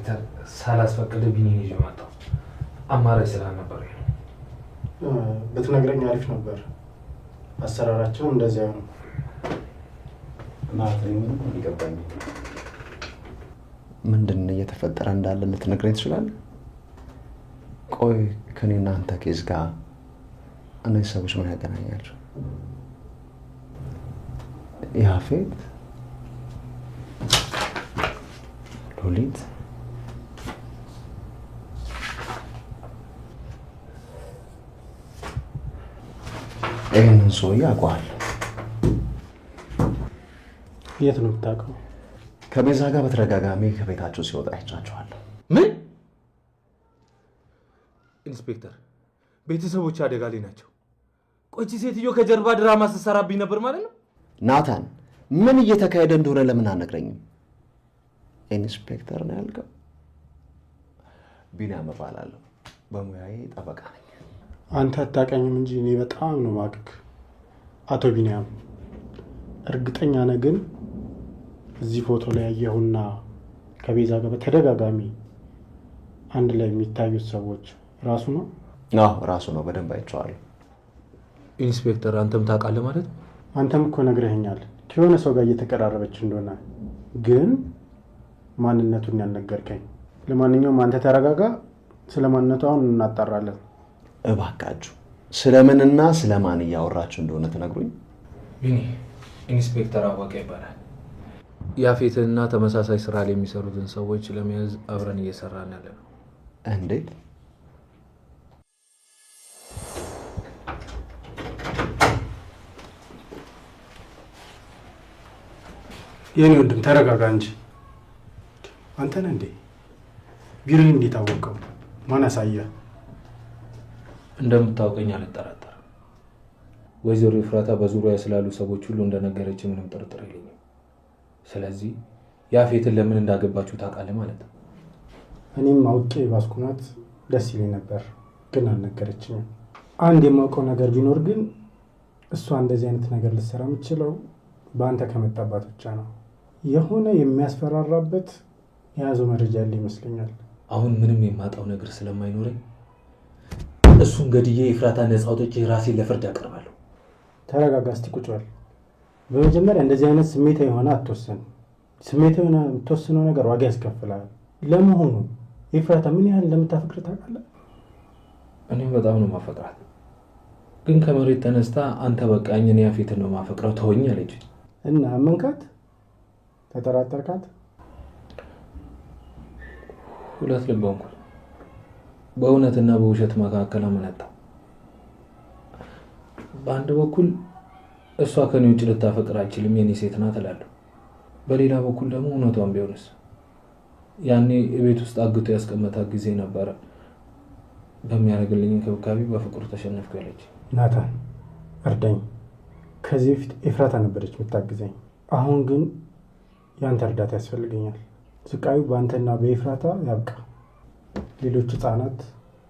ኢንስፔክተር ሳላስፈቅድ ቢኒን ይዤ መጣሁ። አማራጭ ስላልነበረኝ ነው። ብትነግረኝ አሪፍ ነበር። አሰራራቸው እንደዚያ ነው። ምንም ይገባኝ። ምንድን እየተፈጠረ እንዳለ ልትነግረኝ ትችላለህ? ቆይ ከኔና አንተ ኬዝ ጋር እነዚህ ሰዎች ምን ያገናኛቸው? ያፌት፣ ሉሊት፣ ይህንን ሰውዬ አውቀዋለሁ። የት ነው የምታውቀው? ከቤዛ ጋር በተደጋጋሚ ከቤታቸው ሲወጣ አይቻቸዋለሁ። ምን? ኢንስፔክተር፣ ቤተሰቦች አደጋ ላይ ናቸው። ቆይቺ ሴትዮ ከጀርባ ድራማ ስትሰራብኝ ነበር ማለት ነው? ናታን፣ ምን እየተካሄደ እንደሆነ ለምን አልነግረኝም? ኢንስፔክተር ነው ያልከው? ቢኒያም እባላለሁ። በሙያዬ ጠበቃ ነኝ። አንተ አታውቀኝም እንጂ እኔ በጣም ነው የማውቅህ አቶ ቢኒያም። እርግጠኛ ነህ ግን እዚህ ፎቶ ላይ ያየሁና ከቤዛ ጋር በተደጋጋሚ አንድ ላይ የሚታዩት ሰዎች ራሱ ነው? አዎ ራሱ ነው። በደንብ አይቼዋለሁ። ኢንስፔክተር፣ አንተም ታውቃለህ ማለት ነው? አንተም እኮ ነግረኸኛል ከሆነ ሰው ጋር እየተቀራረበች እንደሆነ፣ ግን ማንነቱን ያልነገርከኝ። ለማንኛውም አንተ ተረጋጋ። ስለ ማንነቱ አሁን እናጣራለን። እባካችሁ ስለምንና ስለማን እያወራችሁ እንደሆነ ትነግሩኝ? ቢኒ፣ ኢንስፔክተር አወቀ ይባላል። ያፌትንና ተመሳሳይ ስራ ላይ የሚሰሩትን ሰዎች ለመያዝ አብረን እየሰራን ያለ ነው። እንዴት? የኔ ወንድም ተረጋጋ እንጂ። አንተ ነህ እንዴ? ቢሮዬን እንዴት አወቀው? ማን አሳየህ? እንደምታውቀኝ አልጠራጠርም። ወይዘሮ ኤፍራታ በዙሪያ ስላሉ ሰዎች ሁሉ እንደነገረች ምንም ጥርጥር የለኝም። ስለዚህ ያፌትን ለምን እንዳገባችሁ ታውቃለህ ማለት ነው? እኔም አውቄ ባስኩናት ደስ ይለኝ ነበር፣ ግን አልነገረችኝም። አንድ የማውቀው ነገር ቢኖር ግን እሷ እንደዚህ አይነት ነገር ልትሰራ የምትችለው በአንተ ከመጣባት ብቻ ነው። የሆነ የሚያስፈራራበት የያዘው መረጃ ያለ ይመስለኛል። አሁን ምንም የማጣው ነገር ስለማይኖረኝ እሱን ገድዬ ኤፍራታ ነፃ አውጥቼ ራሴን ለፍርድ አቀርባለሁ። ተረጋጋ እስቲ፣ ቁጭ በል። በመጀመሪያ እንደዚህ አይነት ስሜታዊ የሆነ አትወስን። ስሜታዊ የሆነ የምትወስነው ነገር ዋጋ ያስከፍላል። ለመሆኑ ኤፍራታ ምን ያህል እንደምታፈቅር ታውቃለህ? እኔም በጣም ነው ማፈቅራት፣ ግን ከመሬት ተነስታ አንተ በቃኝ እኔ ያፌትን ነው ማፈቅረው ተወኝ አለች። እና አመንካት? ተጠራጠርካት? ሁለት ልብ ሆንኩ። በእውነትና በውሸት መካከል አመነታው። በአንድ በኩል እሷ ከኔ ውጭ ልታፈቅር አይችልም የኔ ሴት ናት እላለሁ። በሌላ በኩል ደግሞ እውነቷን ቢሆንስ? ያኔ ቤት ውስጥ አግቶ ያስቀመጣት ጊዜ ነበረ በሚያደርግልኝ እንክብካቤ በፍቅሩ ተሸነፍኩ ያለች። ናታን እርዳኝ። ከዚህ በፊት ኤፍራታ ነበረች የምታግዘኝ። አሁን ግን ያንተ እርዳታ ያስፈልገኛል። ስቃዩ በአንተና በኤፍራታ ያብቃ። ሌሎች ህፃናት፣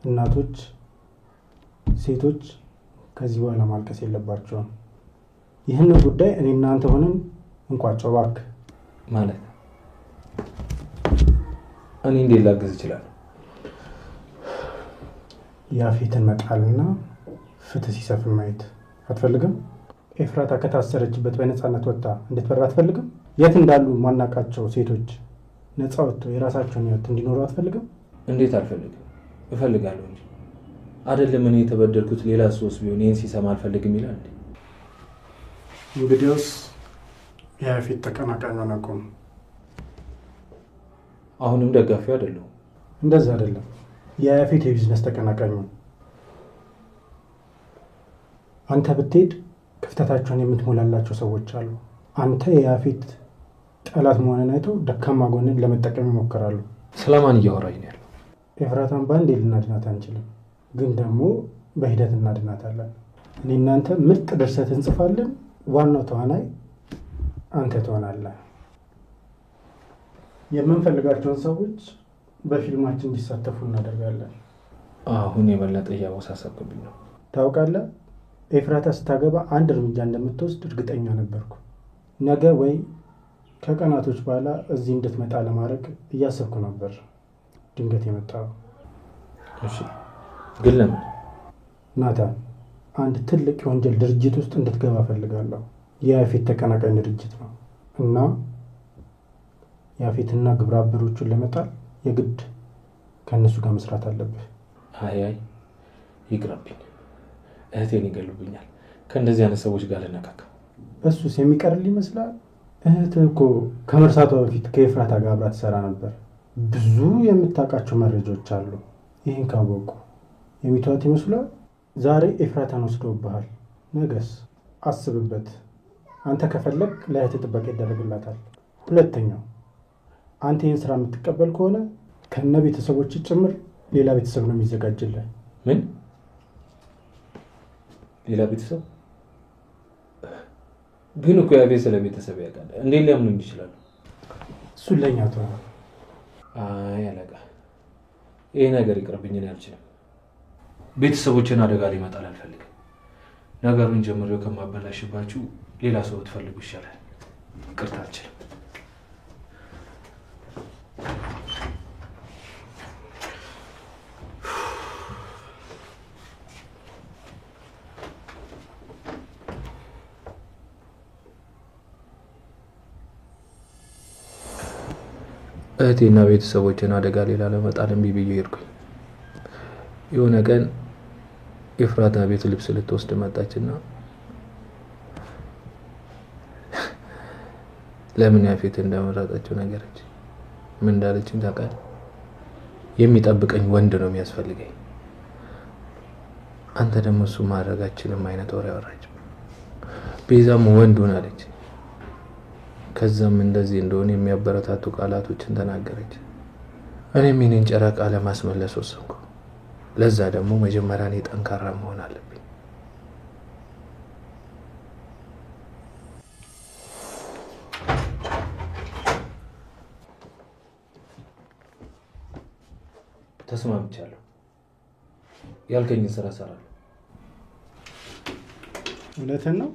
እናቶች፣ ሴቶች ከዚህ በኋላ ማልቀስ የለባቸውም። ይህንን ጉዳይ እኔ እናንተ ሆነን እንቋጨው እባክህ። ማለት እኔ እንዴት ላግዝ እችላለሁ? ያፌትን መጣልና ፍትህ ሲሰፍን ማየት አትፈልግም? ኤፍራታ ከታሰረችበት በነፃነት ወጥታ እንድትበራ አትፈልግም? የት እንዳሉ ማናቃቸው ሴቶች ነፃ ወጥተው የራሳቸውን ህይወት እንዲኖሩ አትፈልግም? እንዴት አልፈልግም? እፈልጋለሁ እንጂ አይደለም። እኔ የተበደልኩት ሌላ ሰውስ ቢሆን ይህን ሲሰማ አልፈልግም ይላል። እንግዲያውስ የያፌት ተቀናቃኝ አናውቀውም። አሁንም ደጋፊው አይደለሁም። እንደዛ አይደለም፣ የያፌት የቢዝነስ ተቀናቃኝ ነው። አንተ ብትሄድ ክፍተታቸውን የምትሞላላቸው ሰዎች አሉ። አንተ የያፌት ጠላት መሆንን አይተው ደካማ ጎንን ለመጠቀም ይሞክራሉ። ስለማን እያወራኝ ነው ያለው? ኤፍራታን በአንዴ ልናድናት አንችልም፣ ግን ደግሞ በሂደት እናድናታለን። እኔ እናንተ ምርጥ ድርሰት እንጽፋለን። ዋናው ተዋናይ አንተ ትሆናለህ። የምንፈልጋቸውን ሰዎች በፊልማችን እንዲሳተፉ እናደርጋለን። አሁን የበለጠ እያወሳሰብክብኝ ነው። ታውቃለህ፣ ኤፍራታ ስታገባ አንድ እርምጃ እንደምትወስድ እርግጠኛ ነበርኩ። ነገ ወይ ከቀናቶች በኋላ እዚህ እንድትመጣ ለማድረግ እያሰብኩ ነበር። ድንገት የመጣው። እሺ፣ ግን ለምን? ናታን፣ አንድ ትልቅ የወንጀል ድርጅት ውስጥ እንድትገባ ፈልጋለሁ። የያፌት ተቀናቃኝ ድርጅት ነው እና ያፌትና ግብረ አበሮቹን ለመጣል የግድ ከእነሱ ጋር መስራት አለብህ። አይ ይቅረብኝ፣ እህቴን ይገሉብኛል። ከእንደዚህ አይነት ሰዎች ጋር ልነካካ። እሱስ የሚቀርል ይመስላል? እህትህ እኮ ከመርሳቷ በፊት ከኤፍራታ ጋር አብራ ትሰራ ነበር። ብዙ የምታውቃቸው መረጃዎች አሉ። ይህን ካወቁ የሚተዋት ይመስላል? ዛሬ ኤፍራታን ወስደውብሃል፣ ነገስ አስብበት። አንተ ከፈለግ ለእህትህ ጥበቃ ይደረግላታል። ሁለተኛው አንተ ይህን ስራ የምትቀበል ከሆነ ከነ ቤተሰቦች ጭምር ሌላ ቤተሰብ ነው የሚዘጋጅልህ። ምን ሌላ ቤተሰብ? ግን እኮ ያቤት ስለ ቤተሰብ ያውቃል። እንዴት ሊያምኑኝ ይችላሉ? እሱን ለእኛ ተው። አይ አለቃ፣ ይሄ ነገር ይቅርብኝ፣ እኔ አልችልም። ቤተሰቦችን አደጋ ሊመጣል አልፈልግም። ነገሩን ጀምሬው ከማበላሽባችሁ ሌላ ሰው ትፈልጉ ይሻላል። ይቅርታ አልችልም። እህቴና ቤተሰቦችን አደጋ ሌላ ለመጣል እምቢ ብዬ ሄድኩኝ። የሆነ ቀን ኤፍራታ ቤት ልብስ ልትወስድ መጣችና ለምን ያፌት እንደመረጠችው ነገረች። ምን እንዳለችኝ ታውቃለህ? የሚጠብቀኝ ወንድ ነው የሚያስፈልገኝ፣ አንተ ደግሞ እሱ ማድረጋችንም አይነት ወሬ አወራች። ቤዛም ወንዱን አለች። ከዛም እንደዚህ እንደሆነ የሚያበረታቱ ቃላቶችን ተናገረች። እኔም የኔን ጨረቃ ለማስመለስ ወሰንኩ። ለዛ ደግሞ መጀመሪያ እኔ ጠንካራ መሆን አለብኝ። ተስማምቻለሁ። ያልከኝን ስራ እሰራለሁ። እውነትህን ነው?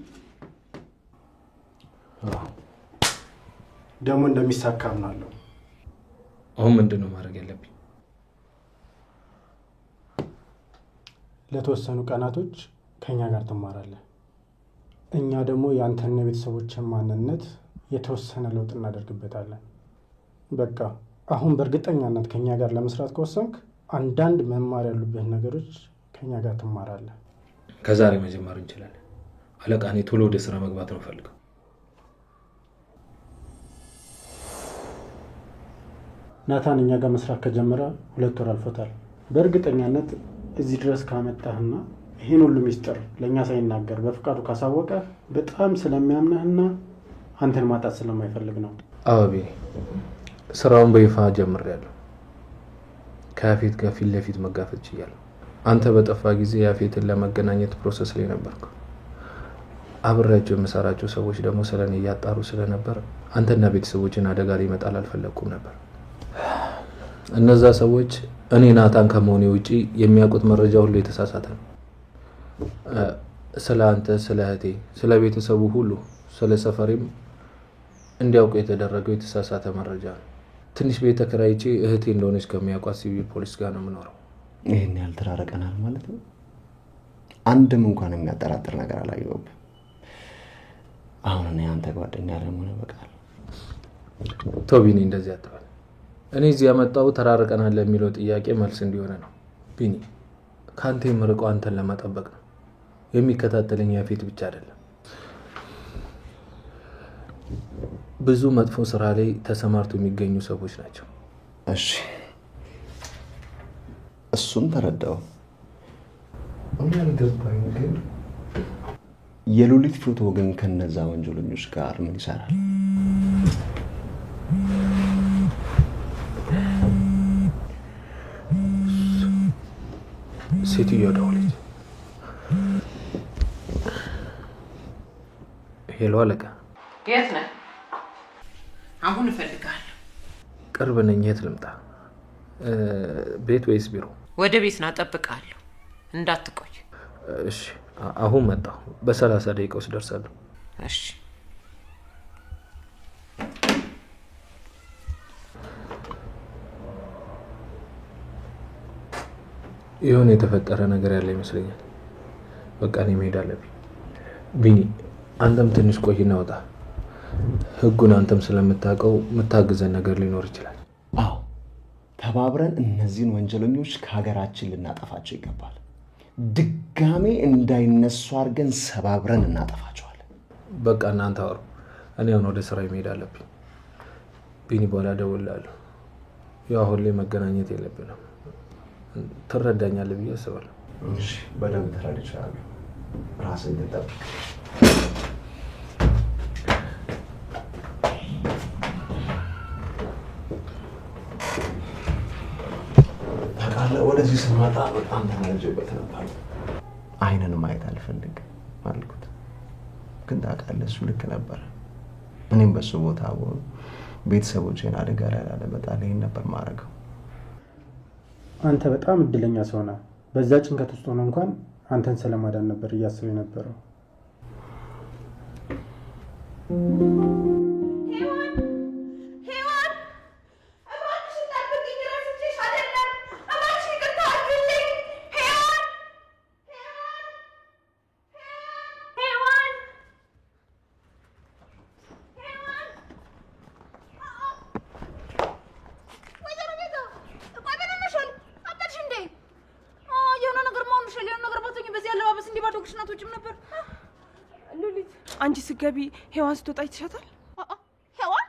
ደግሞ እንደሚሳካ አምናለሁ። አሁን ምንድን ነው ማድረግ ያለብኝ? ለተወሰኑ ቀናቶች ከኛ ጋር ትማራለህ። እኛ ደግሞ የአንተና የቤተሰቦችን ማንነት የተወሰነ ለውጥ እናደርግበታለን። በቃ አሁን በእርግጠኛነት ከኛ ጋር ለመስራት ከወሰንክ አንዳንድ መማር ያሉብህን ነገሮች ከኛ ጋር ትማራለህ። ከዛሬ መጀመር እንችላለን። አለቃ፣ እኔ ቶሎ ወደ ስራ መግባት ነው ፈልገው። ናታን እኛ ጋር መስራት ከጀመረ 2 ወር አልፎታል። በእርግጠኛነት እዚህ ድረስ ካመጣህና ይህን ሁሉ ሚስጥር ለእኛ ሳይናገር በፍቃዱ ካሳወቀ በጣም ስለሚያምነህና አንተን ማጣት ስለማይፈልግ ነው። አበቤ፣ ስራውን በይፋ ጀምሬያለሁ። ከያፌት ጋር ፊት ለፊት መጋፈጥ ችያለሁ። አንተ በጠፋ ጊዜ ያፌትን ለመገናኘት ፕሮሰስ ላይ ነበርኩ። አብሬያቸው የምሰራቸው ሰዎች ደግሞ ስለኔ እያጣሩ ስለነበር አንተና ቤተሰቦችን አደጋ ላይ ይመጣል አልፈለኩም ነበር። እነዛ ሰዎች እኔ ናታን ከመሆኔ ውጪ የሚያውቁት መረጃ ሁሉ የተሳሳተ ነው። ስለ አንተ፣ ስለ እህቴ፣ ስለ ቤተሰቡ ሁሉ፣ ስለ ሰፈሬም እንዲያውቁ የተደረገው የተሳሳተ መረጃ ነው። ትንሽ ቤት ተከራይቼ እህቴ እንደሆነች ከሚያውቋት ሲቪል ፖሊስ ጋር ነው የምኖረው። ይህን ያህል ተራርቀናል ማለት ነው? አንድም እንኳን የሚያጠራጥር ነገር አላየሁብም። አሁን እኔ አንተ ጓደኛ ለመሆን በቃል ቶቢኒ፣ እንደዚህ አትበል። እኔ እዚህ ያመጣው ተራርቀናል ለሚለው ጥያቄ መልስ እንዲሆነ ነው። ቢኒ፣ ከአንተ የምርቀው አንተን ለመጠበቅ ነው። የሚከታተለኝ ያፌት ብቻ አይደለም። ብዙ መጥፎ ስራ ላይ ተሰማርቶ የሚገኙ ሰዎች ናቸው። እሺ፣ እሱን ተረዳው። እኔ አልገባኝ ግን የሉሊት ፎቶ ግን ከነዛ ወንጀለኞች ጋር ምን ይሰራል? ሴትዮ ደወለች። ሄሎ አለቃ። የት ነህ? አሁን እፈልግሃለሁ። ቅርብ ነኝ። የት ልምጣ? ቤት ወይስ ቢሮ? ወደ ቤት ና፣ እጠብቅሃለሁ። እንዳትቆይ። እሺ፣ አሁን መጣሁ። በ30 ደቂቃ ውስጥ ደርሳለሁ። እሺ። የሆነ የተፈጠረ ነገር ያለ ይመስለኛል። በቃ እኔ መሄድ አለብኝ። ቢኒ አንተም ትንሽ ቆይና ወጣ። ህጉን አንተም ስለምታውቀው የምታግዘን ነገር ሊኖር ይችላል። አዎ ተባብረን እነዚህን ወንጀለኞች ከሀገራችን ልናጠፋቸው ይገባል። ድጋሜ እንዳይነሱ አድርገን ሰባብረን እናጠፋቸዋለን። በቃ እናንተ አውሩ። እኔ አሁን ወደ ስራ መሄድ አለብኝ። ቢኒ በኋላ እደውልልሃለሁ። ያው አሁን ላይ መገናኘት የለብንም። ትረዳኛለህ ብዬ አስባለሁ። እሺ በደንብ ተረድቻለሁ። ራስን ትጠብቅ። ታውቃለህ ወደዚህ ስመጣ በጣም ተናድጄበት ነበር። አይንን ማየት አልፈልግም አልኩት። ግን ታውቃለህ እሱ ልክ ነበር። እኔም በሱ ቦታ ብሆን ቤተሰቦቼን አደጋ ላይ ላለመጣል ይሄን ነበር ማድረገው። አንተ በጣም እድለኛ ሰው ነህ። በዛ ጭንቀት ውስጥ ሆነ እንኳን አንተን ስለማዳን ነበር እያሰበ የነበረው። አንቺ ስገቢ ሄዋን ስትወጣ ይተሻታል? ሄዋን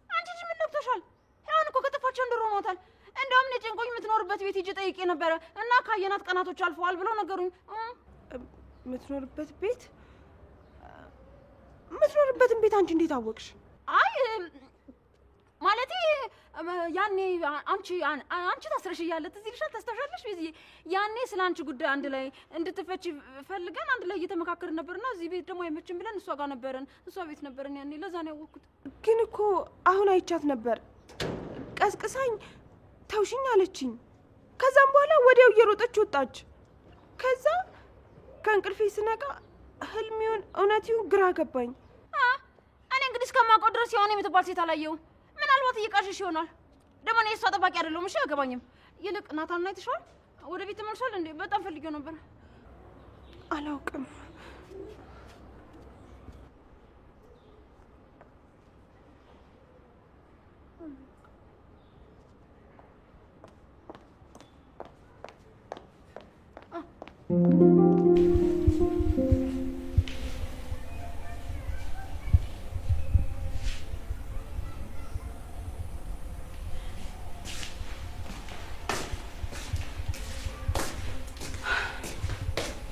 አንቺ ልጅ ምን ነክቶሻል? ሄዋን እኮ ከጠፋቸው እንደሮ ሆኗታል። እንደውም እኔ ጨንቆኝ የምትኖርበት ቤት ሂጅ ጠይቄ ነበረ እና ካየናት ቀናቶች አልፈዋል ብለው ነገሩኝ። የምትኖርበትን ቤት አንቺ እንዴት አወቅሽ? አይ ማለቴ ያኔ አንቺ ታስረሽ እያለ ትዝ ይልሻል? ታስታውሻለሽ? ቤዝዬ ያኔ ስለ አንቺ ጉዳይ አንድ ላይ እንድትፈቺ ፈልገን አንድ ላይ እየተመካከርን ነበርና እዚህ ቤት ደግሞ አይመችም ብለን እሷ ጋር ነበረን፣ እሷ ቤት ነበረን ያኔ። ለዛ ነው ያወቅኩት። ግን እኮ አሁን አይቻት ነበር። ቀስቅሳኝ ተውሽኝ አለችኝ። ከዛም በኋላ ወዲያው እየሮጠች ወጣች። ከዛ ከእንቅልፌ ስነቃ ህልሚውን እውነቲውን ግራ ገባኝ። እኔ እንግዲህ እስከማውቀው ድረስ የሆነ የምትባል ሴት አላየሁም። ምናልባት እየቃሸሽ ይሆናል። ደግሞ እኔ እሷ ጠባቂ አይደለሁም። እሺ አያገባኝም። ይልቅ ናታን አይተሽዋል? ወደ ቤት ተመልሷል እንዴ? በጣም ፈልጌው ነበር። አላውቅም።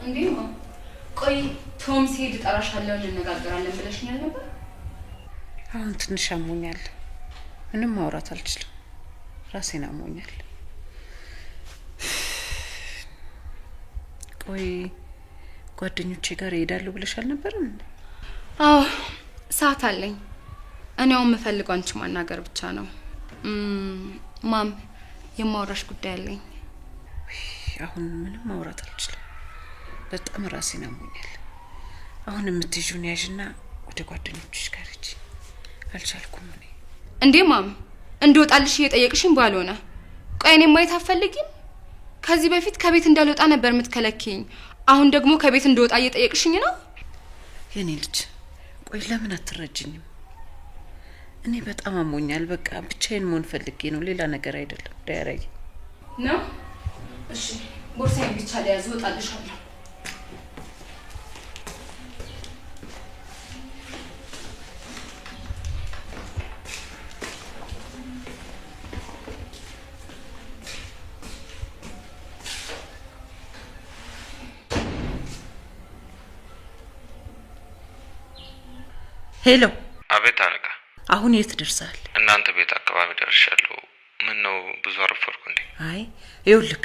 እንዴ ቆይ ቶም ሲሄድ እጠራሻለሁ እንነጋገራለን ብለሽኛል ነበር። አሁን ትንሽ አሞኛል። ምንም ማውራት አልችልም። ራሴን አሞኛል። ቆይ ጓደኞቼ ጋር እሄዳለሁ ብለሽ አልነበረም? አዎ ሰዓት አለኝ። እኔው የምፈልገው አንቺ ማናገር ብቻ ነው። ማም የማውራሽ ጉዳይ አለኝ። አሁን ምንም ማውራት አልችልም። በጣም ራሴን አሞኛል። አሁን የምትይዡን ያዥና ወደ ጓደኞችሽ ጋር ሂጂ። አልቻልኩም እኔ። እንዴ ማም እንድወጣልሽ እየጠየቅሽኝ ባልሆነ ቆይ እኔ ማየት አትፈልጊም? ከዚህ በፊት ከቤት እንዳልወጣ ነበር የምትከለኪኝ። አሁን ደግሞ ከቤት እንደወጣ እየጠየቅሽኝ ነው? የኔ ልጅ ቆይ ለምን አትረጅኝም? እኔ በጣም አሞኛል። በቃ ብቻዬን መሆን ፈልጌ ነው፣ ሌላ ነገር አይደለም። ዳያራይ ነው። እሺ ቦርሳዬን ብቻ ለያዝ ወጣልሻለሁ። ሄሎ። አቤት አለቃ። አሁን የት ደርሰሃል? እናንተ ቤት አካባቢ ደርሻለሁ። ምን ነው ብዙ አረፈርኩ እንዴ? አይ ይኸውልህ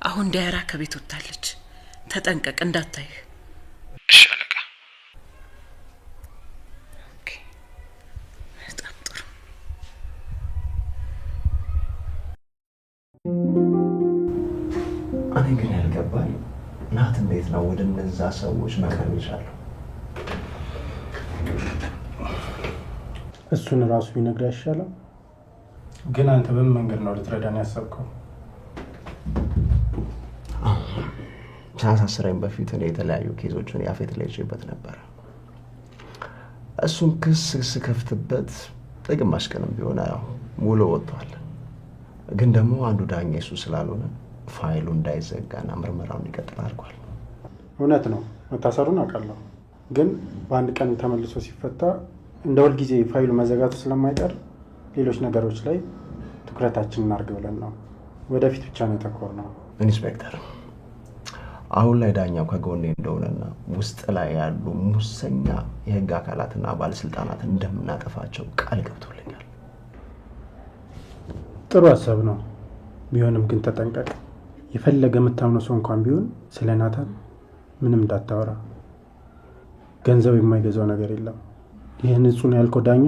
አሁን ዳያራ ከቤት ወጣለች። ተጠንቀቅ እንዳታይህ። እሺ አለቃ። ኦኬ በጣም ጥሩ። እኔ ግን ያልገባኝ ናት እንዴት ነው ወደ እነዛ ሰዎች መቅረብ ይቻላል? እሱን ራሱ ቢነግር አይሻልም? ግን አንተ በምን መንገድ ነው ልትረዳን ያሰብከው? ሳያሳስረኝ በፊት እኔ የተለያዩ ኬዞችን ያፌት ላይ ይዤበት ነበረ። እሱን ክስ ስከፍትበት ለግማሽ ቀንም ቢሆን ያው ውሎ ወጥቷል። ግን ደግሞ አንዱ ዳኛ እሱ ስላልሆነ ፋይሉ እንዳይዘጋና ምርመራውን ይቀጥል አድርጓል። እውነት ነው መታሰሩን አውቃለሁ። ግን በአንድ ቀን ተመልሶ ሲፈታ እንደ ሁልጊዜ ፋይሉ መዘጋቱ ስለማይቀር ሌሎች ነገሮች ላይ ትኩረታችን እናድርግ ብለን ነው። ወደፊት ብቻ ነው የተኮርነው። ኢንስፔክተር፣ አሁን ላይ ዳኛው ከጎኔ እንደሆነና ውስጥ ላይ ያሉ ሙሰኛ የህግ አካላትና ባለስልጣናት እንደምናጠፋቸው ቃል ገብቶልኛል። ጥሩ ሀሳብ ነው። ቢሆንም ግን ተጠንቀቅ። የፈለገ የምታምነው ሰው እንኳን ቢሆን ስለ ናታን ምንም እንዳታወራ። ገንዘብ የማይገዛው ነገር የለም። ይህ ንጹህ ነው ያልከው ዳኛ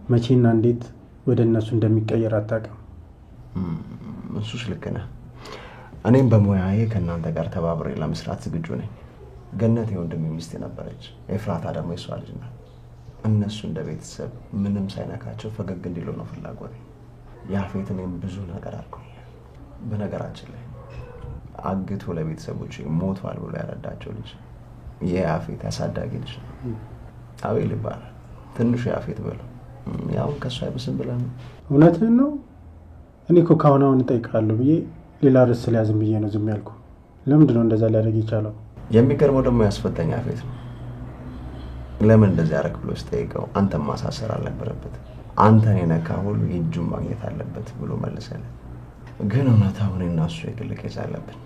መቼና እንዴት ወደ እነሱ እንደሚቀየር አታውቅም። እሱስ ልክ ነህ። እኔም በሙያዬ ከእናንተ ጋር ተባብሬ ለመስራት ዝግጁ ነኝ። ገነት የወንድሜ ሚስት ነበረች፣ ኤፍራታ ደግሞ የሷ ልጅ ናት። እነሱ እንደ ቤተሰብ ምንም ሳይነካቸው ፈገግ እንዲሉ ነው ፍላጎቴ። ያፌት እኔም ብዙ ነገር አድርጎኛል። በነገራችን ላይ አግቶ ለቤተሰቦች ሞቷል ብሎ ያረዳቸው ልጅ የያፌት ያሳዳጊ ልጅ ነው። አቤል ይባላል። ትንሹ ያፌት ብለው ያው ከእሱ አይብስም ብለህ ነው። እውነትህን ነው። እኔ እኮ ከአሁን አሁን እጠይቃለሁ ብዬ ሌላ ርዕስ ስለያዝም ብዬ ነው ዝም ያልኩ። ለምንድን ነው እንደዛ ሊያደርግ የቻለው? የሚገርመው ደግሞ ያስፈተኝ ያፌት ነው። ለምን እንደዚህ ያደረግ ብሎ ስጠይቀው አንተም ማሳሰር አልነበረበት፣ አንተን የነካ ሁሉ የእጁን ማግኘት አለበት ብሎ መለሰልህ። ግን እውነታው እኔና እሱ የግል ኬዝ አለብን።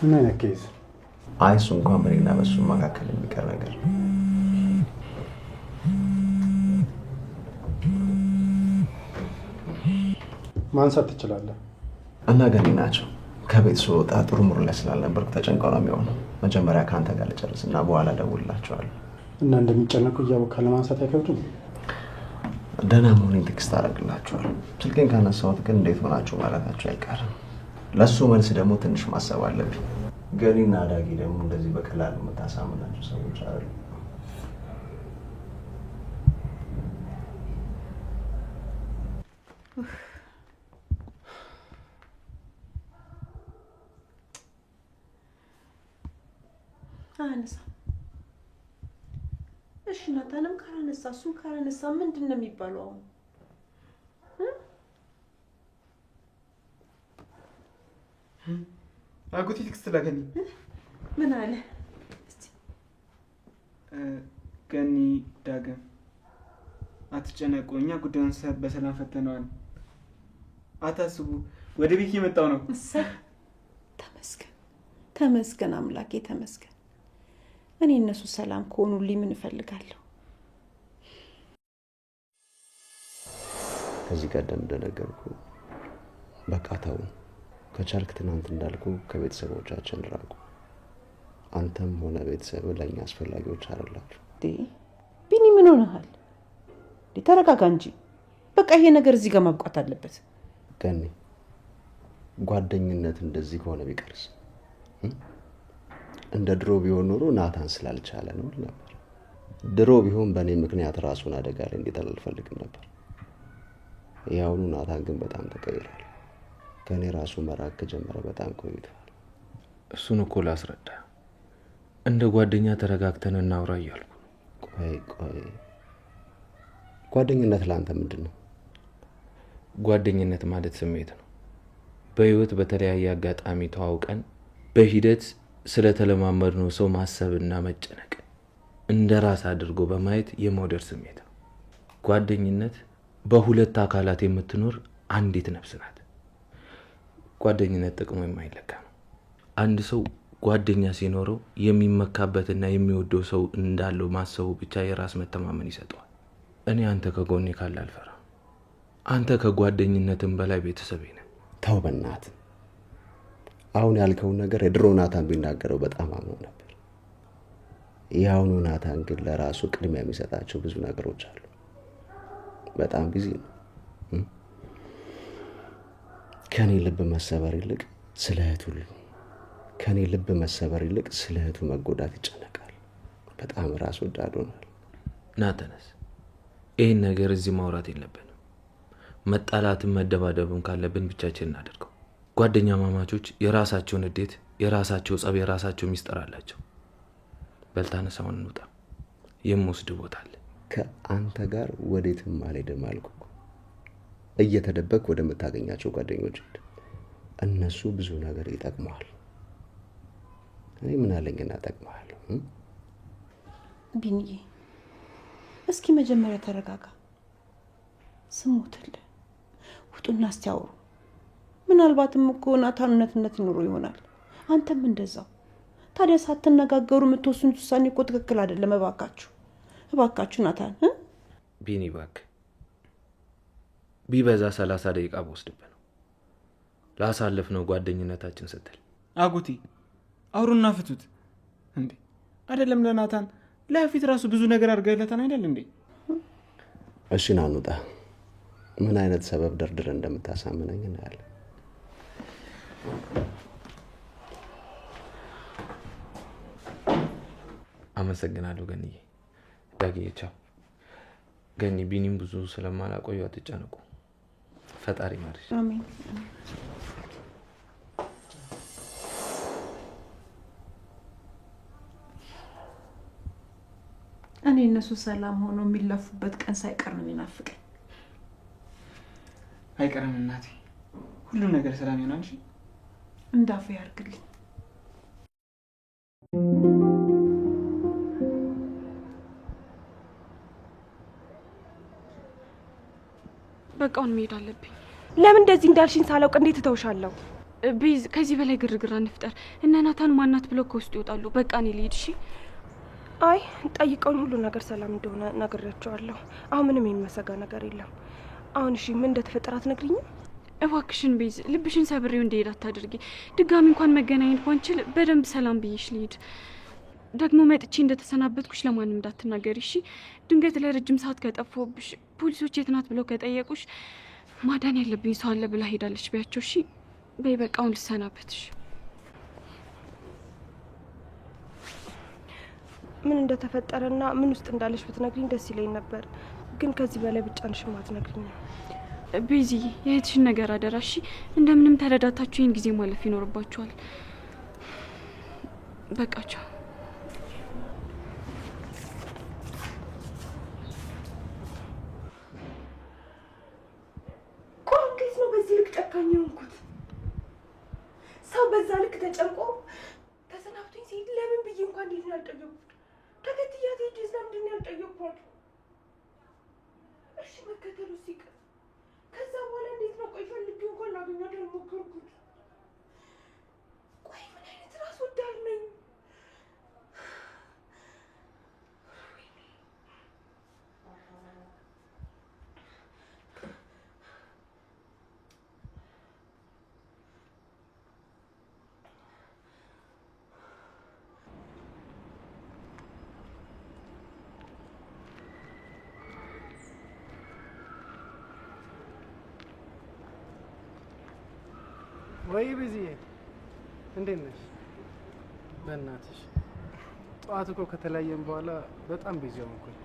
ምን አይነት ኬዝ? አይ እሱ እንኳን በእኔና በእሱ መካከል የሚቀር ነገር ነው። ማንሳት ትችላለህ። እና ገኒ ናቸው። ከቤት ስወጣ ጥሩ ሙር ላይ ስላልነበርኩ ተጨንቀው ነው የሚሆነው። መጀመሪያ ከአንተ ጋር ልጨርስ እና በኋላ እደውልላቸዋለሁ። እና እንደሚጨነቁ እያወቅህ ለማንሳት አይከብድም? ደህና መሆኔን ቴክስት አደርግላቸዋለሁ። ስልኬን ካነሳሁት ግን እንዴት ሆናችሁ ማለታቸው አይቀርም። ለእሱ መልስ ደግሞ ትንሽ ማሰብ አለብኝ። ገኒና ዳጊ ደግሞ እንደዚህ በቀላሉ የምታሳምናቸው ሰዎች አሉ። አነሳ። እሺ ናታንም ካላነሳ እሱም ካላነሳ ምንድን ነው የሚባለው አሁን? አጎቴ ቴክስት ላከኝ። ምን አለ? እስቲ ገኒ ዳግም አትጨነቁ፣ እኛ ጉዳዩን በሰላም ፈተነዋል። አታስቡ፣ ወደ ቤት እየመጣሁ ነው። ተመስገን ተመስገን፣ አምላኬ ተመስገን። እኔ እነሱ ሰላም ከሆኑልኝ ምን እፈልጋለሁ? ከዚህ ቀደም እንደነገርኩ በቃ ተው። ከቻልክ ትናንት እንዳልኩ ከቤተሰቦቻችን ራቁ። አንተም ሆነ ቤተሰብ ለእኛ አስፈላጊዎች አይደላችሁ። ቢኒ ምን ሆነሃል? ተረጋጋ እንጂ። በቃ ይሄ ነገር እዚህ ጋር ማብቃት አለበት። ገኒ፣ ጓደኝነት እንደዚህ ከሆነ ቢቀርስ? እንደ ድሮ ቢሆን ኖሮ ናታን ስላልቻለ ነው ነበር። ድሮ ቢሆን በእኔ ምክንያት ራሱን አደጋ ላይ እንዲጥል አልፈልግም ነበር። ያውኑ ናታን ግን በጣም ተቀይሯል። ከእኔ ራሱ መራቅ ከጀመረ በጣም ቆይቷል። እሱን እኮ ላስረዳ። እንደ ጓደኛ ተረጋግተን እናውራ እያልኩ። ቆይ ጓደኝነት ለአንተ ምንድን ነው? ጓደኝነት ማለት ስሜት ነው። በህይወት በተለያየ አጋጣሚ ተዋውቀን በሂደት ስለተለማመድነው ሰው ማሰብና መጨነቅ እንደ ራስ አድርጎ በማየት የመውደድ ስሜት ነው። ጓደኝነት በሁለት አካላት የምትኖር አንዲት ነፍስ ናት። ጓደኝነት ጥቅሙ የማይለካ ነው። አንድ ሰው ጓደኛ ሲኖረው የሚመካበትና የሚወደው ሰው እንዳለው ማሰቡ ብቻ የራስ መተማመን ይሰጠዋል። እኔ አንተ ከጎኔ ካለ አልፈራ። አንተ ከጓደኝነትም በላይ ቤተሰቤ ነህ። ተው በእናትህ። አሁን ያልከውን ነገር የድሮ ናታን ቢናገረው በጣም አምኖ ነበር። የአሁኑ ናታን ግን ለራሱ ቅድሚያ የሚሰጣቸው ብዙ ነገሮች አሉ። በጣም ቢዚ ነው። ከኔ ልብ መሰበር ይልቅ ስለ እህቱ መጎዳት ይጨነቃል። በጣም ራስ ወዳድ ሆኗል። ናተነስ፣ ይህን ነገር እዚህ ማውራት የለብንም። መጣላትም መደባደብም ካለብን ብቻችን እናደርገው። ጓደኛ ማማቾች የራሳቸውን ንዴት የራሳቸው ጸብ፣ የራሳቸው ሚስጥር አላቸው። በልታነሳውን እንውጣ፣ የምወስድ ቦታ አለ። ከአንተ ጋር ወዴትም አልሄድም አልኩ። እየተደበቅ ወደምታገኛቸው ጓደኞች እነሱ ብዙ ነገር ይጠቅመዋል። እኔ ምን አለኝና እጠቅመዋለሁ? ቢኒዬ እስኪ መጀመሪያ ተረጋጋ። ስሙትል ውጡና እስቲያወሩ። ምናልባትም እኮ ናታን እውነትነት ኑሮ ይሆናል፣ አንተም እንደዛው። ታዲያ ሳትነጋገሩ የምትወስኑት ውሳኔ እኮ ትክክል አይደለም። እባካችሁ ናታን። ቢኒ እባክህ፣ ቢበዛ 30 ደቂቃ በወስድብህ ነው ላሳለፍነው ጓደኝነታችን ስትል። አጎቴ አውሩና ፍቱት እንዴ! አይደለም ለናታን ለፊት ራሱ ብዙ ነገር አድርገህለታን አይደል እንዴ? እሺ ና እንውጣ። ምን አይነት ሰበብ ደርድረ እንደምታሳምነኝ እናያለን። አመሰግናለሁ ገኒዬ። ዳግዬ ቻው። ገኒ ቢኒም ብዙ ስለማላቆዩ አትጨነቁ። ፈጣሪ ማርሽ። አሜን። እኔ እነሱ ሰላም ሆኖ የሚለፉበት ቀን ሳይቀር ነው የሚናፍቀኝ። አይቀርም እናቴ፣ ሁሉም ነገር ሰላም ይሆናል። እሺ እንዳፉ ያርግልኝ። በቃውን መሄድ አለብኝ። ለምን እንደዚህ እንዳልሽኝ ሳላውቅ እንዴት እተውሻለሁ? ቢዝ ከዚህ በላይ ግርግር አንፍጠር። እነ ናታን ማናት ብለው ከውስጥ ይወጣሉ። በቃ እኔ ልሂድ። እሺ አይ ጠይቀውኝ ሁሉ ነገር ሰላም እንደሆነ ነግሬያቸዋለሁ። አሁን ምንም የሚያሰጋ ነገር የለም። አሁን እሺ ምን እንደተፈጠረ አትነግሪኝም? እባክሽን ቢዝ፣ ልብሽን ሰብሬው እንደሄድ አታድርጊ። ድጋሚ እንኳን መገናኘት ባንችል በደንብ ሰላም ብዬሽ ልሂድ። ደግሞ መጥቼ እንደተሰናበትኩሽ ለማንም እንዳትናገሪ እሺ? ድንገት ለረጅም ሰዓት ከጠፋሁብሽ ፖሊሶች የት ናት ብለው ከጠየቁሽ ማዳን ያለብኝ ሰው አለ ብላ ሄዳለች ቢያቸው። እሺ በይ በቃ አሁን ልሰናበትሽ። ምን እንደተፈጠረና ምን ውስጥ እንዳለሽ ብትነግሪኝ ደስ ይለኝ ነበር፣ ግን ከዚህ በላይ ብቻንሽም አትነግሪኝም። ቤዚ የእህትሽን ነገር አደራ እሺ? እንደምንም ተረዳታችሁ ይህን ጊዜ ማለፍ ይኖርባችኋል። በቃቸው። ቆንጆ ነው በዚህ ልክ ጨካኝ ሆንኩት። ሰው በዛ ልክ ተጨንቆ ተሰናብቶኝ ሲሄድ ለምን ብዬ እንኳን እንዴት ነው ያልጠየኩት? ተከትያት ሄጄ ለምንድን ነው ያልጠየኳት? እሺ መከተሉ ሲቀር ከዛ በኋላ እንዴት ነው ቆይ ፈልጌ እንኳን ላገኛት ያልሞከርኩት? ቆይ ምን አይነት ራስ ወዳድ ነኝ? ወይ ቢዚዬ እንዴት ነሽ? በእናትሽ ጠዋት እኮ ከተለያየን በኋላ በጣም ቢዚ ሆንኩኝ።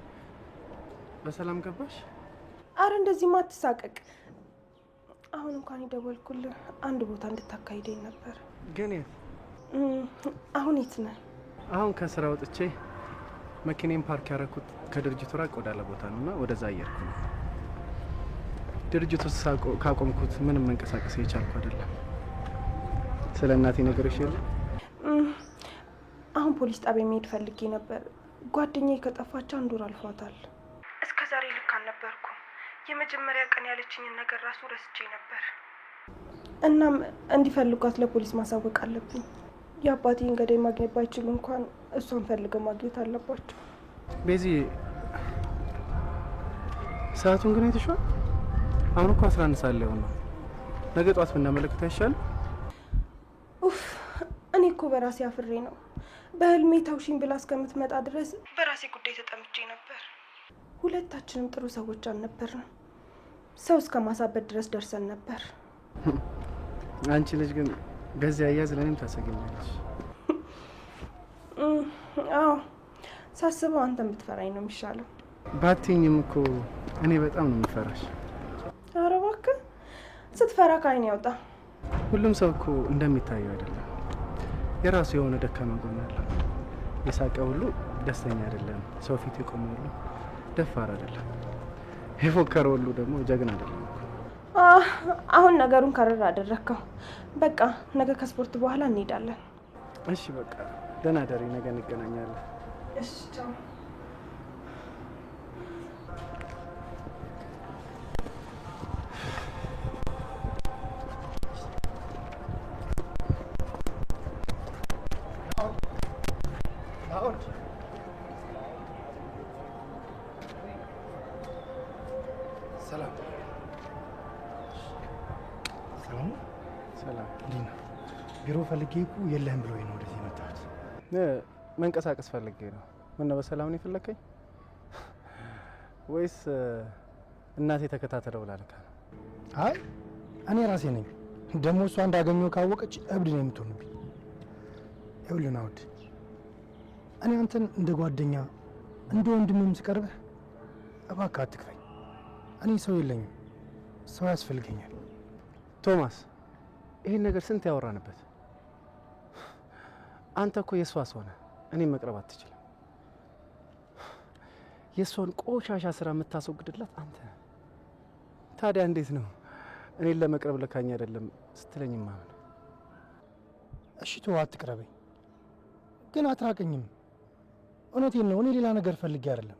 በሰላም ገባሽ? አረ እንደዚህ አትሳቀቅ። አሁን እንኳን የደወልኩልህ አንድ ቦታ እንድታካሂደኝ ነበር። ግን የት? አሁን የት ነህ? አሁን ከስራ ወጥቼ መኪናዬን ፓርክ ያደረኩት ከድርጅቱ ራቅ ወዳለ ቦታ ነውና ወደዛ እየሄድኩ ነው። ድርጅቱ ካቆምኩት ምንም መንቀሳቀስ የቻልኩ አይደለም። ስለ እናቴ ነገርሽ የለ? አሁን ፖሊስ ጣቢያ መሄድ ፈልጌ ነበር። ጓደኛዬ ከጠፋች 1 ወር አልፏታል። እስከ ዛሬ ልክ አልነበርኩም። የመጀመሪያ ቀን ያለችኝን ነገር ራሱ ረስቼ ነበር። እናም እንዲፈልጓት ለፖሊስ ማሳወቅ አለብኝ። የአባቴን ገዳይ ማግኘት ባይችሉ እንኳን እሷን ፈልገው ማግኘት አለባቸው። ቤዚ ሰዓቱን ግን አይተሽዋል? አሁን እኮ 11 ሰዓት ላይ ሆነ። ነገ ጠዋት ብናመለክት አይሻልም? ኡፍ እኔ እኮ በራሴ አፍሬ ነው። በህልሜ ታውሽኝ ብላ እስከምትመጣ ድረስ በራሴ ጉዳይ ተጠምጬ ነበር። ሁለታችንም ጥሩ ሰዎች አልነበርንም። ሰው እስከ ማሳበድ ድረስ ደርሰን ነበር። አንቺ ልጅ ግን በዚህ አያዝ ለኔም ታሰገኛለሽ። አዎ ሳስበው አንተን ብትፈራኝ ነው የሚሻለው። ባትኝም እኮ እኔ በጣም ነው የምፈራሽ። ኧረ እባክህ ስትፈራ ከዓይን ያውጣ። ሁሉም ሰው እኮ እንደሚታየው አይደለም። የራሱ የሆነ ደካማ ጎን አለው። የሳቀ ሁሉ ደስተኛ አይደለም። ሰው ፊት የቆመ ሁሉ ደፋር አይደለም። የፎከረ ሁሉ ደግሞ ጀግና አይደለም። አሁን ነገሩን ከረር አደረግከው። በቃ ነገ ከስፖርት በኋላ እንሄዳለን። እሺ በቃ ደህና ደሪ፣ ነገ እንገናኛለን። እሺ ቻው። ሰላም ሰላም። እንዴት ነው? ቢሮ ፈልጌ እኮ የለህም ብሎኝ ነው ወደዚህ የመጣሁት። መንቀሳቀስ ፈልጌ ነው። ምን ነው በሰላም ነው የፈለከኝ ወይስ እናቴ ተከታተለው ብላለካ ነው? አይ እኔ ራሴ ነኝ። ደግሞ እሷ እንዳገኘው ካወቀች እብድ ነው የምትሆንብኝ። ይኸውልህ ናውድ፣ እኔ አንተን እንደ ጓደኛ እንደ ወንድምም ስቀርብህ እባክህ አትክፈኝ። እኔ ሰው የለኝም፣ ሰው ያስፈልገኛል። ቶማስ፣ ይህን ነገር ስንት ያወራንበት። አንተ እኮ የእሷ ሰው ነህ፣ እኔም መቅረብ አትችልም። የእሷን ቆሻሻ ስራ የምታስወግድላት አንተ ነህ። ታዲያ እንዴት ነው እኔን ለመቅረብ ልካኝ አይደለም ስትለኝ ማምን? እሺ ተው፣ አትቅረበኝ፣ ግን አትራቀኝም። እውነቴን ነው፣ እኔ ሌላ ነገር ፈልጌ አይደለም።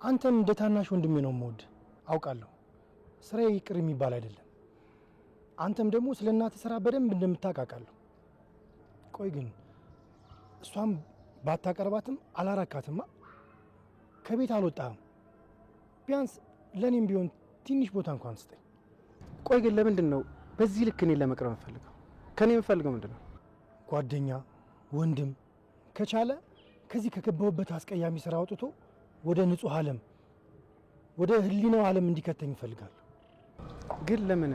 አንተም እንደ ታናሽ ወንድሜ ነው የምወድ አውቃለሁ። ስራዬ ይቅር የሚባል አይደለም። አንተም ደግሞ ስለ እናትህ ስራ በደንብ እንደምታውቃለሁ። ቆይ ግን እሷም ባታቀርባትም አላራካትማ። ከቤት አልወጣህም። ቢያንስ ለእኔም ቢሆን ትንሽ ቦታ እንኳን ስጠኝ። ቆይ ግን ለምንድን ነው በዚህ ልክ እኔን ለመቅረብ የምፈልገው? ከእኔ የምፈልገው ምንድን ነው? ጓደኛ፣ ወንድም፣ ከቻለ ከዚህ ከገባሁበት አስቀያሚ ስራ አውጥቶ ወደ ንጹህ ዓለም ወደ ህሊናው ዓለም እንዲከተኝ እፈልጋለሁ። ግን ለምን?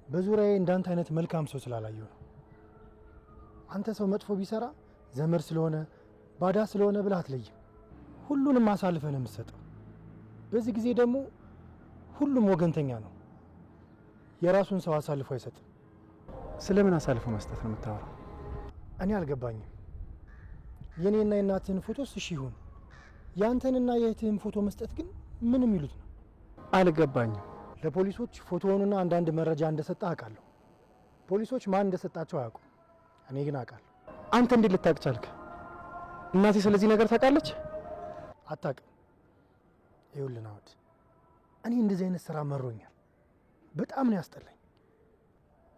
በዙሪያዬ እንዳንተ አይነት መልካም ሰው ስላላየሁ ነው። አንተ ሰው መጥፎ ቢሰራ ዘመድ ስለሆነ ባዳ ስለሆነ ብለህ አትለይም። ሁሉንም አሳልፈህ ነው የምትሰጠው። በዚህ ጊዜ ደግሞ ሁሉም ወገንተኛ ነው። የራሱን ሰው አሳልፎ አይሰጥም። ስለምን አሳልፎ መስጠት ነው የምታወራው? እኔ አልገባኝም። የኔና የእናትህን ፎቶስ እሺ ይሁን፣ ያንተንና የእህትህን ፎቶ መስጠት ግን ምን የሚሉት ነው? አልገባኝም። ለፖሊሶች ፎቶውንና አንዳንድ መረጃ እንደሰጠህ አውቃለሁ። ፖሊሶች ማን እንደሰጣቸው አያውቁም። እኔ ግን አውቃለሁ። አንተ እንዴት ልታውቅ ቻልክ? እናቴ ስለዚህ ነገር ታውቃለች? አታውቅም። ይኸውልህ ናውድ፣ እኔ እንደዚህ አይነት ስራ መሮኛል። በጣም ነው ያስጠላኝ።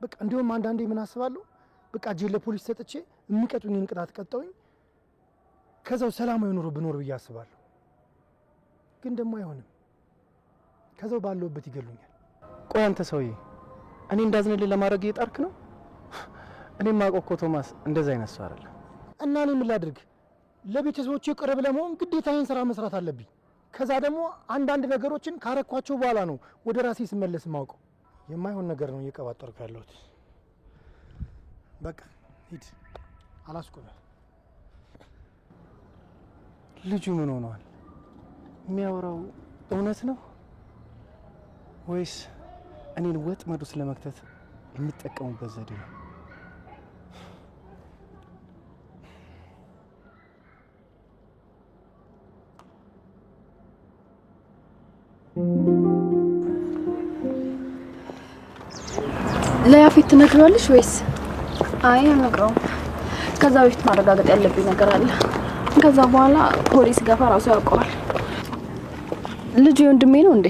በቃ እንዲሁም አንዳንዴ ምን አስባለሁ፣ በቃ እጄን ለፖሊስ ሰጥቼ የሚቀጡኝን ቅጣት ቀጠውኝ ከዛው ሰላማዊ ኑሮ ብኖር ብዬ አስባለሁ። ግን ደግሞ አይሆንም። ከዛው ባለውበት ይገሉኛል። ቆይ አንተ ሰውዬ፣ እኔ እንዳዝንልህ ለማድረግ እየጣርክ ነው? እኔም አውቀው እኮ ቶማስ እንደዛ አይነት ሰው አይደለም። እና እኔ ምን ላድርግ? ለቤተሰቦቼ ቅርብ ለመሆን ግዴታ ይህን ስራ መስራት አለብኝ። ከዛ ደግሞ አንዳንድ ነገሮችን ካረኳቸው በኋላ ነው ወደ ራሴ ስመለስ ማውቀው። የማይሆን ነገር ነው እየቀባጠርኩ ያለሁት። በቃ ሂድ፣ አላስቆመ። ልጁ ምን ሆነዋል? የሚያወራው እውነት ነው ወይስ እኔን ወጥመድ ውስጥ ለመክተት የሚጠቀሙበት ዘዴ ነው? ለያፌት ትነግሪዋለሽ ወይስ? አይ አልነግረውም። ከዛ በፊት ማረጋገጥ ያለብኝ ነገር አለ። ከዛ በኋላ ፖሊስ ገፋ ራሱ ያውቀዋል። ልጁ ወንድሜ ነው እንዴ?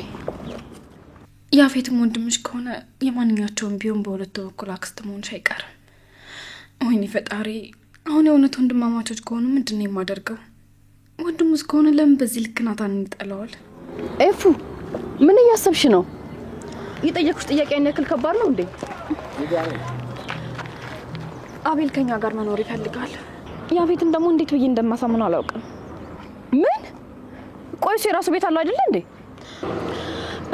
ያፌትም ወንድምሽ ከሆነ የማንኛቸውም ቢሆን በሁለቱ በኩል አክስት መሆንሽ አይቀርም። ወይኔ ፈጣሪ! አሁን የእውነት ወንድማማቾች ከሆኑ ምንድን ነው የማደርገው? ወንድሙስ ከሆነ ለምን በዚህ ልክ ናታን ይጠላዋል? ኤፉ ምን እያሰብሽ ነው? የጠየኩሽ ጥያቄ አይን ያክል ከባድ ነው እንዴ? አቤል ከኛ ጋር መኖር ይፈልጋል። ያፌትን ደግሞ እንዴት ብዬ እንደማሳምነው አላውቅም። ምን? ቆይሱ የራሱ ቤት አለው አይደል እንዴ?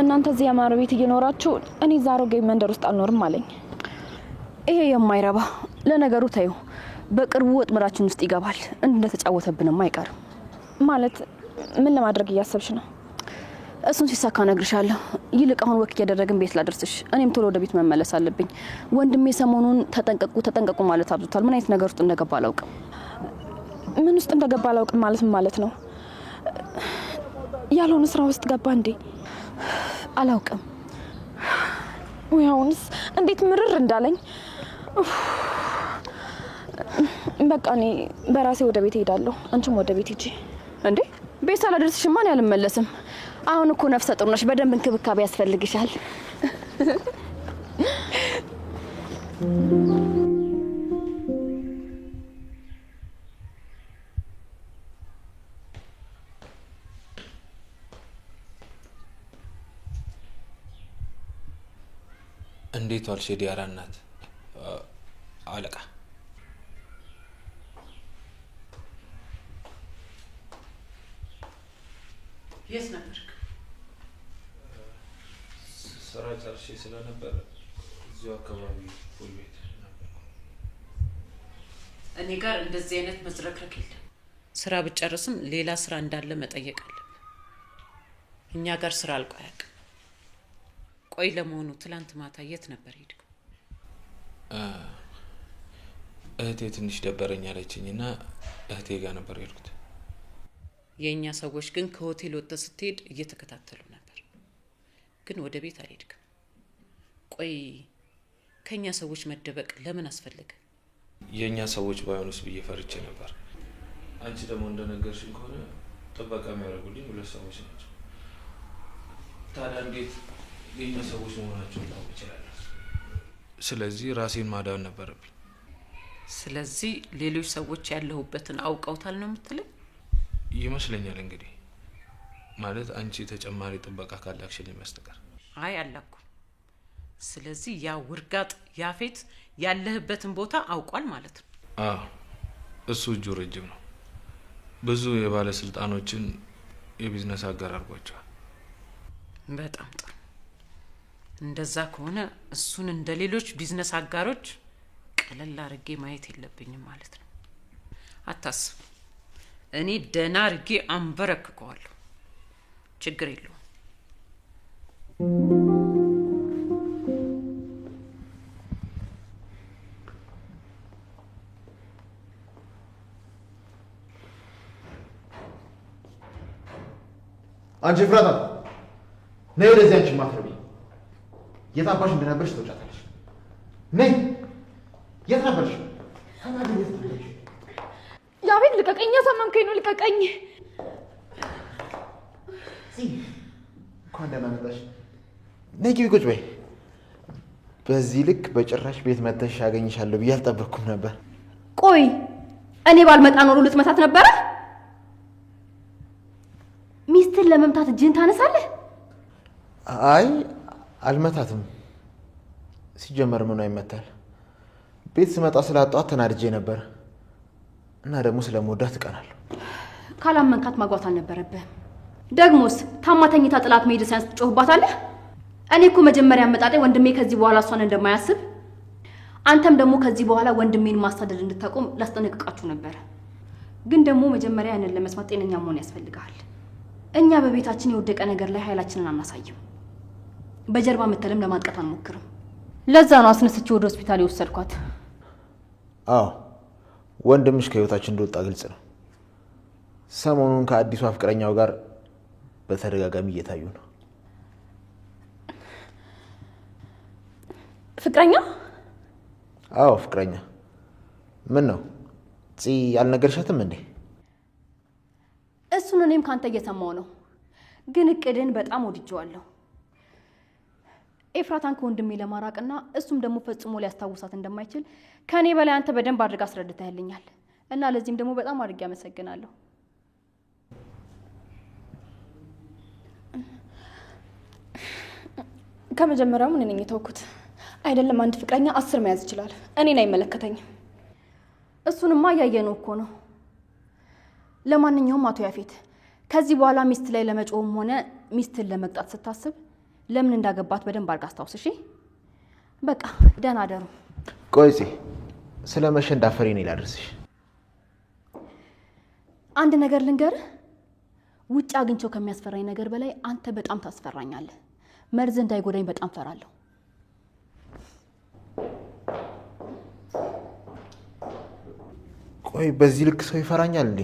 እናንተ እዚህ ያማረ ቤት እየኖራችሁ እኔ እዛ አሮጌ መንደር ውስጥ አልኖርም አለኝ። ይሄ የማይረባ ለነገሩ ታዩ በቅርቡ ወጥመዳችን ውስጥ ይገባል። እንደተጫወተብንም አይቀርም። ማለት ምን ለማድረግ እያሰብሽ ነው? እሱን ሲሳካ እነግርሻለሁ። ይልቅ አሁን ወክ እያደረግን ቤት ላደርስሽ። እኔም ቶሎ ወደ ቤት መመለስ አለብኝ። ወንድሜ ሰሞኑን ተጠንቀቁ ማለት አብዝቷል። ምን አይነት ነገር ውስጥ እንደገባ አላውቅም። ምን ውስጥ እንደገባ አላውቅም ማለት ምን ማለት ነው? ያልሆነ ስራ ውስጥ ገባ እንዴ? አላውቅም። ወይ አሁንስ እንዴት ምርር እንዳለኝ። በቃ እኔ በራሴ ወደ ቤት ሄዳለሁ። አንቺም ወደ ቤት ሂጂ። እንዴ ቤት ሳላደርስሽማ እኔ አልመለስም። አሁን እኮ ነፍሰ ጡር ነሽ፣ በደንብ እንክብካቤ ያስፈልግሻል። እንዴት ዋልሽ ዲያራ እናት? አለቃ የት ነበርክ? ስራ ጨርሼ ስለነበር እዚሁ አካባቢ ፉል ቤት ነበር። እኔ ጋር እንደዚህ አይነት መዝረክረክ የለም። ስራ ብጨርስም ሌላ ስራ እንዳለ መጠየቅ አለብን። እኛ ጋር ስራ አልቆ አያውቅም። ቆይ ለመሆኑ ትላንት ማታ የት ነበር ሄድከው? እህቴ ትንሽ ደበረኝ አለችኝና እህቴ ጋር ነበር ሄድኩት። የእኛ ሰዎች ግን ከሆቴል ወጥተህ ስትሄድ እየተከታተሉ ነበር፣ ግን ወደ ቤት አልሄድክም። ቆይ ከእኛ ሰዎች መደበቅ ለምን አስፈለገ? የእኛ ሰዎች ባይሆኑስ ብዬ ፈርቼ ነበር። አንቺ ደግሞ እንደነገርሽኝ ከሆነ ጥበቃ የሚያደርጉልኝ 2 ሰዎች ናቸው። ታዲያ እንዴት የእኛ ሰዎች መሆናቸውን ላውቅ እችላለሁ? ስለዚህ ራሴን ማዳን ነበረብኝ። ስለዚህ ሌሎች ሰዎች ያለሁበትን አውቀውታል ነው የምትለኝ? ይመስለኛል። እንግዲህ ማለት አንቺ ተጨማሪ ጥበቃ ካላክሽልኝ በስተቀር። አይ አላኩ። ስለዚህ ያ ውርጋጥ ያፌት ያለህበትን ቦታ አውቋል ማለት ነው? አዎ፣ እሱ እጁ ረጅም ነው። ብዙ የባለስልጣኖችን የቢዝነስ አጋር አድርጓቸዋል። በጣም ጥሩ። እንደዛ ከሆነ እሱን እንደ ሌሎች ቢዝነስ አጋሮች ቀለል አድርጌ ማየት የለብኝም ማለት ነው። አታስብ፣ እኔ ደህና አድርጌ አንበረክከዋለሁ። ችግር የለውም። አንቺ ፍራታ ነይ ወደዚህ። አንቺ ማትረቢ የት አባሽ እንደነበርሽ ተውጫታለሽ። ነይ። የት ነበርሽ? ያቤት ልቀቀኝ፣ ያሳመምከኝ ነው፣ ልቀቀኝ። እንኳን ደህና መጣሽ። ነይ ግቢ፣ ቁጭ በይ። በዚህ ልክ በጭራሽ ቤት መተሽ ያገኝሻለሁ ብዬ አልጠበቅኩም ነበር። ቆይ እኔ ባልመጣ ኖሮ ልትመታት ነበረ? ሚስትን ለመምታት እጅህን ታነሳለህ? አይ አልመታትም። ሲጀመር ምኗ ይመታል? ቤት ስመጣ ስላጣኋት ተናድጄ ነበር እና ደግሞ ስለምወዳት እቀናለሁ። ካላመንካት ማግባት አልነበረብህም። ደግሞስ ታማተኝታ ጥላት መሄድ ሳያንስ ትጮህባታለህ? እኔ እኮ መጀመሪያ አመጣጤ ወንድሜ ከዚህ በኋላ እሷን እንደማያስብ፣ አንተም ደግሞ ከዚህ በኋላ ወንድሜን ማስተዳደር እንድታቆም ላስጠነቅቃችሁ ነበር። ግን ደግሞ መጀመሪያ ያንን ለመስማት ጤነኛ መሆን ያስፈልጋል። እኛ በቤታችን የወደቀ ነገር ላይ ኃይላችንን አናሳይም። በጀርባ መተለም ለማጥቀት አንሞክርም። ለዛ ነው አስነስቼ ወደ ሆስፒታል የወሰድኳት። አዎ ወንድምሽ ከህይወታችን እንደወጣ ግልጽ ነው። ሰሞኑን ከአዲሷ ፍቅረኛው ጋር በተደጋጋሚ እየታዩ ነው። ፍቅረኛ? አዎ ፍቅረኛ። ምን ነው ፂ አልነገርሻትም እንዴ? እሱን እኔም ካንተ እየሰማው ነው፣ ግን እቅድን በጣም ወድጄዋለሁ። ኤፍራታን ከወንድሜ ለማራቅና እሱም ደግሞ ፈጽሞ ሊያስታውሳት እንደማይችል ከኔ በላይ አንተ በደንብ አድርጋ አስረድተህልኛል እና ለዚህም ደግሞ በጣም አድርጌ አመሰግናለሁ። ከመጀመሪያው ምን ነኝ የተውኩት? አይደለም አንድ ፍቅረኛ 10 መያዝ ይችላል። እኔን አይመለከተኝም። እሱንማ እያየነው እኮ ነው። ለማንኛውም አቶ ያፌት ከዚህ በኋላ ሚስት ላይ ለመጮህም ሆነ ሚስትን ለመቅጣት ስታስብ ለምን እንዳገባት በደንብ አድርጋ አስታውስ። እሺ በቃ ደህና አደሩ። ቆይ ስለ መሸ እንዳፈሪ ነው ላድርስሽ። አንድ ነገር ልንገርህ፣ ውጭ አግኝቼው ከሚያስፈራኝ ነገር በላይ አንተ በጣም ታስፈራኛለህ። መርዝ እንዳይጎዳኝ በጣም ፈራለሁ። ቆይ በዚህ ልክ ሰው ይፈራኛል እንዴ?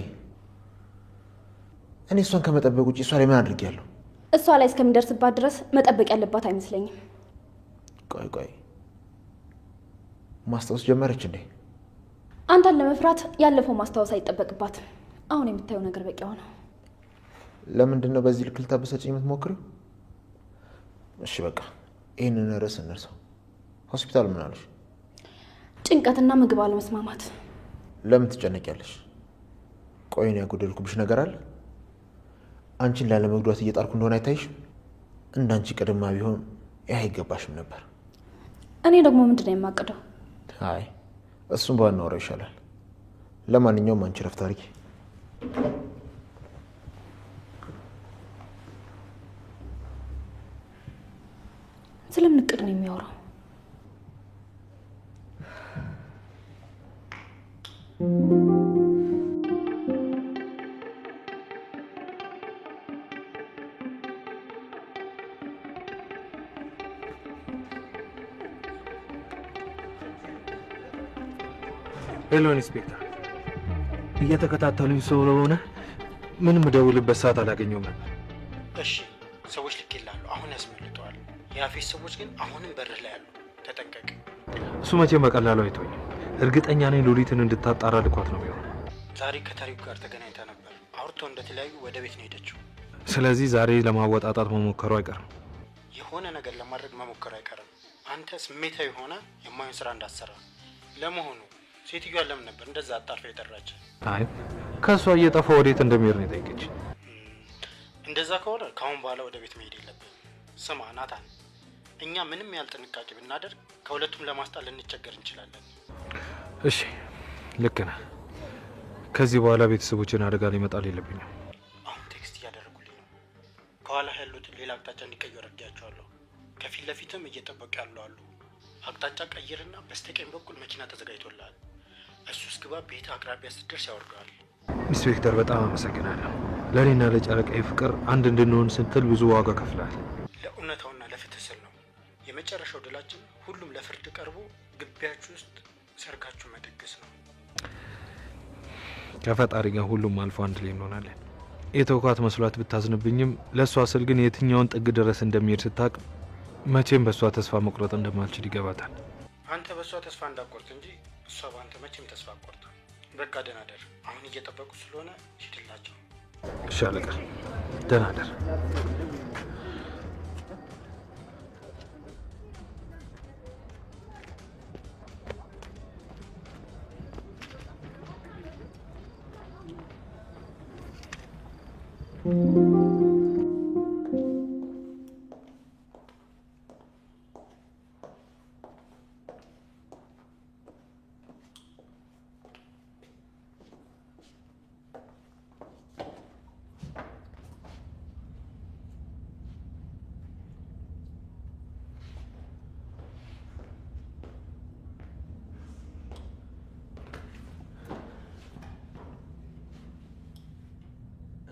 እኔ እሷን ከመጠበቅ ውጭ እሷ ላይ ምን አድርጌያለሁ? እሷ ላይ እስከሚደርስባት ድረስ መጠበቅ ያለባት አይመስለኝም። ቆይ ማስታወስ ጀመረች እንዴ? አንተን ለመፍራት ያለፈው ማስታወስ አይጠበቅባትም። አሁን የምታየው ነገር በቂ ሆነ። ለምንድን ነው በዚህ ልክ ልታበሳጭኝ የምትሞክሪው? እሺ በቃ ይህንን ርዕስ እንርሳው። ሆስፒታል ምን አለሽ? ጭንቀትና ምግብ አለመስማማት። ለምን ትጨነቂያለሽ? ቆይ እኔ ያጎደልኩብሽ ነገር አለ? አንቺን ላለመጉዳት እየጣርኩ እንደሆነ አይታይሽም? እንዳንቺ ቀድማ ቢሆን ይህ አይገባሽም ነበር። እኔ ደግሞ ምንድን ነው የማቅደው? አይ እሱም ባናወራው ይሻላል። ለማንኛውም አንቺ ረፍት አድርጊ። ስለምን እቅድ ነው የሚያወራው? ሄሎ ኢንስፔክተር፣ እየተከታተሉኝ ስለሆነ ምንም ደውልበት ሰዓት አላገኘውም ነበር። እሺ ሰዎች ልኬልሃለሁ፣ አሁን ያስመልጠዋል። የአፌስ ሰዎች ግን አሁንም በርህ ላይ ያሉ፣ ተጠንቀቅ። እሱ መቼም በቀላሉ አይተወኝም። እርግጠኛ ነኝ ሉሊትን እንድታጣራ ልኳት ነው የሚሆነው። ዛሬ ከታሪኩ ጋር ተገናኝታ ነበር። አውርቶ እንደተለያዩ ወደ ቤት ነው ሄደችው። ስለዚህ ዛሬ ለማወጣጣት መሞከሩ አይቀርም። የሆነ ነገር ለማድረግ መሞከሩ አይቀርም። አንተ ስሜታዊ ሆነ የማይሆን ስራ እንዳትሰራ። ለመሆኑ ሴትዮዋ ለምን ነበር እንደዛ አጣርፋ የጠራች? አይ ከእሷ እየጠፋ ወዴት እንደሚሄድ ነው የጠየቀች። እንደዛ ከሆነ ከአሁን በኋላ ወደ ቤት መሄድ የለብን። ስማ ናታን፣ እኛ ምንም ያህል ጥንቃቄ ብናደርግ ከሁለቱም ለማስጣል ልንቸገር እንችላለን። እሺ ልክ ነህ። ከዚህ በኋላ ቤተሰቦችን አደጋ ሊመጣል የለብኝም። አሁን ቴክስት እያደረጉልኝ ነው። ከኋላ ያሉትን ሌላ አቅጣጫ እንዲቀየሩ አድርጊያቸዋለሁ። ከፊት ለፊትም እየጠበቁ ያሉ አሉ። አቅጣጫ ቀይርና በስተቀኝ በኩል መኪና ተዘጋጅቶልሃል። እሱ እስግባ ቤት አቅራቢያ ስትደርስ ያወርደዋል። ኢንስፔክተር በጣም አመሰግናለሁ። ለእኔና ለጨረቃዬ ፍቅር አንድ እንድንሆን ስትል ብዙ ዋጋ ከፍለሃል። ለእውነታውና ለፍትህ ስል ነው። የመጨረሻው ድላችን ሁሉም ለፍርድ ቀርቦ ግቢያችሁ ውስጥ ሰርጋችሁ መደገስ ነው። ከፈጣሪ ጋር ሁሉም አልፎ አንድ ላይ እንሆናለን። የተውኳት መስሏት ብታዝንብኝም ለእሷ ስል ግን የትኛውን ጥግ ድረስ እንደሚሄድ ስታቅ መቼም በእሷ ተስፋ መቁረጥ እንደማልችል ይገባታል። አንተ በእሷ ተስፋ እንዳቆርጥ እንጂ እሷ በአንተ መቼም ተስፋ አቆርጥ። በቃ ደህና ደር። አሁን እየጠበቁ ስለሆነ ሂድላቸው። እሺ አለቃ፣ ደህና ደር።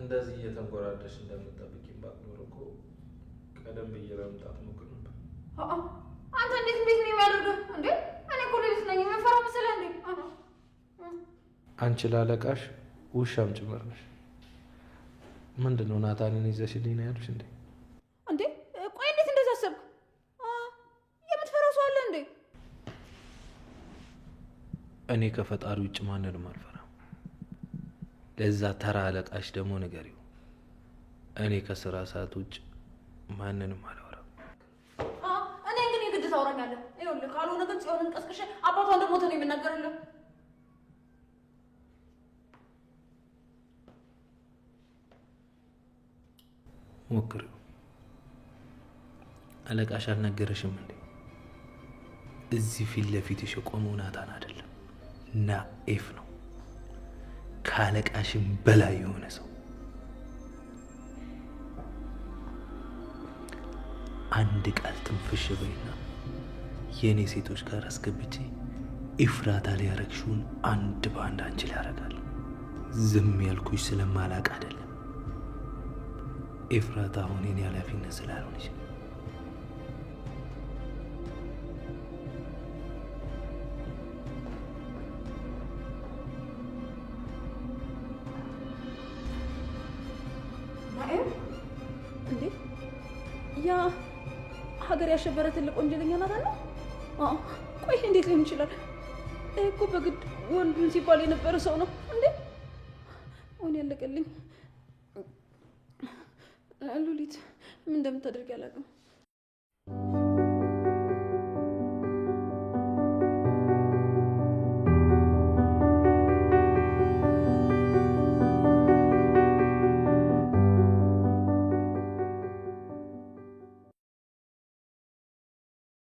እንደዚህ እየተንጎራደሽ እንደምትጠብቂኝ ባቅ ኖሮ እኮ ቀደም ብዬ ለመምጣት ሞክር ነበር። አንተ እንዴት ነው የሚያደርገው እንዴ? እኔ እኮ ሌሊት ነኝ የምፈራ መሰለህ እንዴ? አንቺ ላለቃሽ ውሻም ጭምር ነሽ። ምንድን ነው ናታንን ይዘሽልኝ ነው ያሉሽ እንዴ? እንዴ ቆይ እንዴት እንደዛ አሰብክ? የምትፈራው ሰው አለ እንዴ? እኔ ከፈጣሪ ውጭ ማንንም አልፈራም። ለዛ ተራ አለቃሽ ደግሞ ንገሪው፣ እኔ ከስራ ሰዓት ውጭ ማንንም አላወራም። እኔ ግን የግድ ታወራኛለህ። ይኸውልህ ካልሆነ ግን ጽዮንን ቀስቅሼ አባቷ እንደሞተ ነው የምናገርልህ። ሞክሪው። አለቃሽ አልነገረሽም እንዴ? እዚህ ፊት ለፊትሽ የቆመው ናታን አይደለም ናኤፍ ነው። ከአለቃሽም በላይ የሆነ ሰው። አንድ ቃል ትንፍሽ በይና የእኔ ሴቶች ጋር አስገብቼ ኢፍራታ ላይ ያረግሽውን አንድ በአንድ አንቺ ላይ ያረጋለሁ። ዝም ያልኩሽ ስለማላቅ አይደለም። ኤፍራታ አሁን የኔ ኃላፊነት ስላልሆነች ነው። እንዴ ያ ሀገር ያሸበረ ትልቅ ወንጀለኛ ናት አለ? ቆይ እንዴት ሊሆን ይችላል? እኮ በግድ ወንዱን ሲባል የነበረ ሰው ነው እንዴ? አሁን ያለቀልኝ ሉሊት ምን እንደምታደርግ አላውቅም።